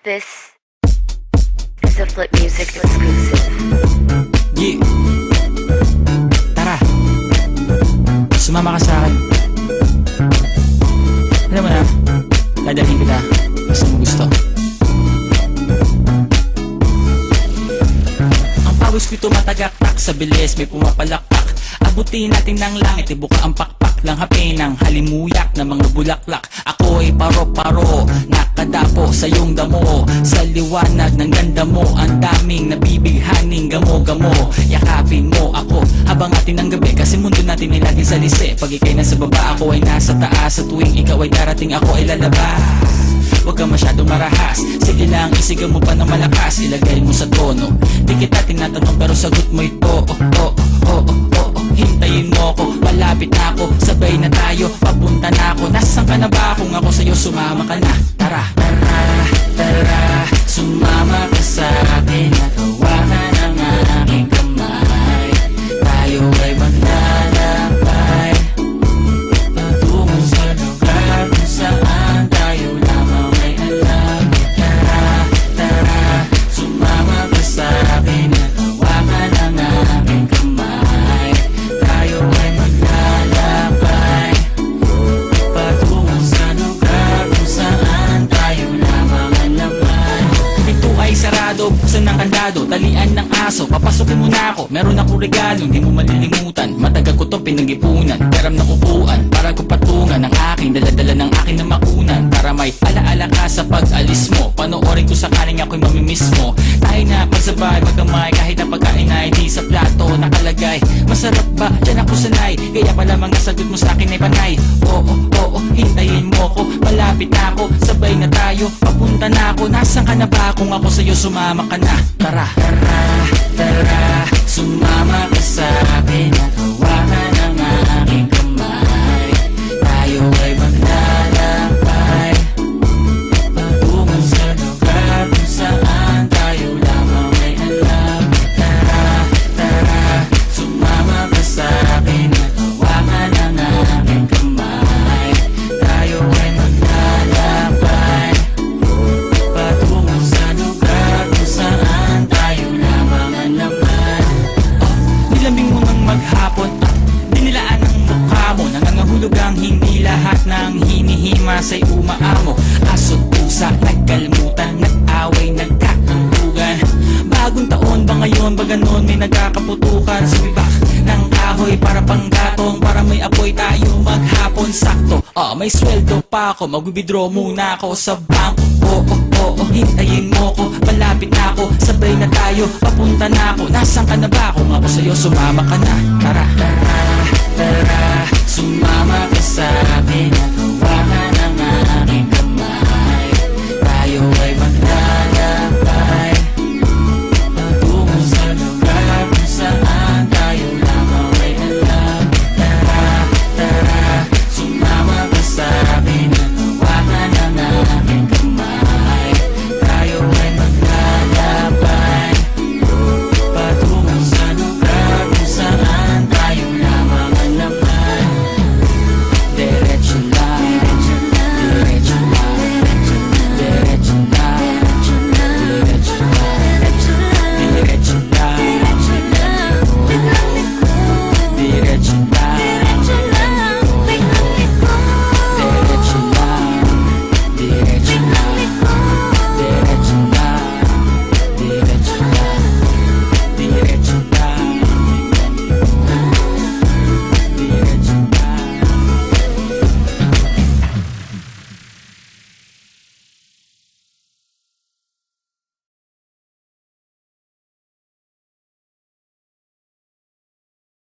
This is a Flip Music exclusive. Yeah. Tara, sumama ka sa akin. Alam mo na, dadalhin kita basta mo gusto. Ang pawis ko'y tumatagaktak sa bilis, may pumapalakpak. Abutin natin ng langit, ibuka ang pakpak lang hapin ng halimuyak na mga bulaklak. Ako ay paro-paro, nakadapo sa iyong damo. Sa liwanag ng ganda mo, ang daming nabibighaning gamo-gamo. Yakapin mo ako habang atin ang gabi, kasi mundo natin ay lagi sa lise. Pag ikay nasa baba, ako ay nasa taas. Sa tuwing ikaw ay darating, ako ay lalabas. Huwag ka masyadong marahas, sige lang isigaw mo pa ng malakas. Ilagay mo sa tono, di kita tinatanong pero sagot mo ito. Hintayin mo ako, malapit na ako, sabay na tayo, papunta na ako. Nasaan ka na ba? Kung ako sa'yo, sumama ka na. Tara, tara, tara, sumama ka sa akin at hawakan ang aking kamay. Tayo ay maglalakbay patungo sa lugar kung saan tayo lamang ay alam. Tara, tara, sumama ka sa akin at hawakan ang aking kamay. Tayo ay maglalakbay patungo sa lugar kung saan tayo lamang ang laman. Ito ay sarado, buksan ng kandado, talian ng aso, papasukin mo na ako. Meron akong regalo, hindi mo malilimutan. Matagal ko to pinag-ipunan, peram na upuan para ko patungan ang aking daladala ng aking na makunan. Para may alaala ka sa pag-alis mo, panoorin ko sakaling ako'y mamimiss mo. Tayo na pagsabay, magamay, kahit ang pagkain ay di sa plato nakalagay. Masarap ba? Diyan ako sanay, kaya pala mga sagot mo sa akin ay panay. Oo, hintayin mo ko, malapit na ako, sabay na tayo, papunta na ako. Nasaan ka na ba? Kung ako sa'yo, sumama ka na. Tara, tara, tara, sumama ka sa akin at hawakan ang aking kamay. Tayo ay maglalakbay patungo sa lugar kung saan tayo lamang ay alam. Tara, tara, sumama ka sa akin at hawakan ang aking kamay. Tayo ay maglalakbay patungo sa lugar kung saan tayo lamang ang laman. Nilambing mo ng maghapon at dinilaan ang mukha mo. Nangangahulog ang hindi lahat ng hinihima sa'y umaamo. Aso't pusa, nagkalmutan, nag-away, nagkakuntugan. Bagong taon ba ngayon, ba ganon may nagkakaputukan? Sumibak ng kahoy para panggatong, para may apoy tayo maghapon sakto. May sweldo pa ako, mag-withdraw muna ako sa bangko. Hintayin mo ko, malapit na ako, sabay na tayo, papunta na ako. Nasaan ka na ba? Kung ako sa'yo, sumama ka na. Tara, tara, tara, sumama ka sa akin at hawakan